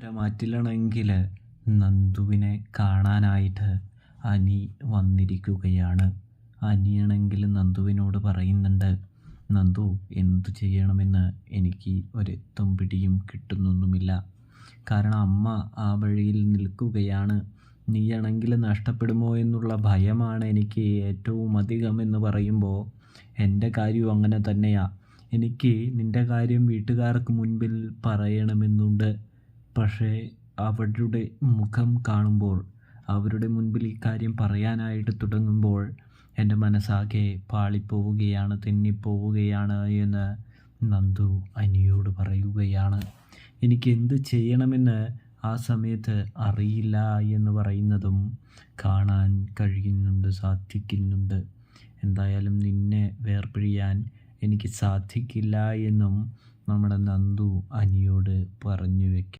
മാറ്റിലാണെങ്കിൽ നന്ദുവിനെ കാണാനായിട്ട് അനി വന്നിരിക്കുകയാണ്. അനിയാണെങ്കിൽ നന്ദുവിനോട് പറയുന്നുണ്ട്, നന്ദു, എന്തു ചെയ്യണമെന്ന് എനിക്ക് ഒരെത്തും പിടിയും കിട്ടുന്നൊന്നുമില്ല. കാരണം അമ്മ ആ വഴിയിൽ നിൽക്കുകയാണ്. നീയാണെങ്കിൽ നഷ്ടപ്പെടുമോ എന്നുള്ള ഭയമാണ് എനിക്ക് ഏറ്റവും അധികം എന്ന് പറയുമ്പോൾ എൻ്റെ കാര്യവും അങ്ങനെ തന്നെയാണ്. എനിക്ക് നിൻ്റെ കാര്യം വീട്ടുകാർക്ക് മുൻപിൽ പറയണമെന്നുണ്ട്. പക്ഷേ അവരുടെ മുഖം കാണുമ്പോൾ, അവരുടെ മുൻപിൽ ഈ കാര്യം പറയാനായിട്ട് തുടങ്ങുമ്പോൾ എൻ്റെ മനസ്സാകെ പാളിപ്പോവുകയാണ്, തെന്നിപ്പോവുകയാണ് എന്ന് നന്ദു അനിയോട് പറയുകയാണ്. എനിക്ക് എന്ത് ചെയ്യണമെന്ന് ആ സമയത്ത് അറിയില്ല എന്ന് പറയുന്നതും കാണാൻ കഴിയുന്നുണ്ട്, സാധിക്കുന്നുണ്ട്. എന്തായാലും നിന്നെ വേർപിരിയാൻ എനിക്ക് സാധിക്കില്ല എന്നും നമ്മുടെ നന്ദു അനിയോട് പറഞ്ഞു വയ്ക്കും.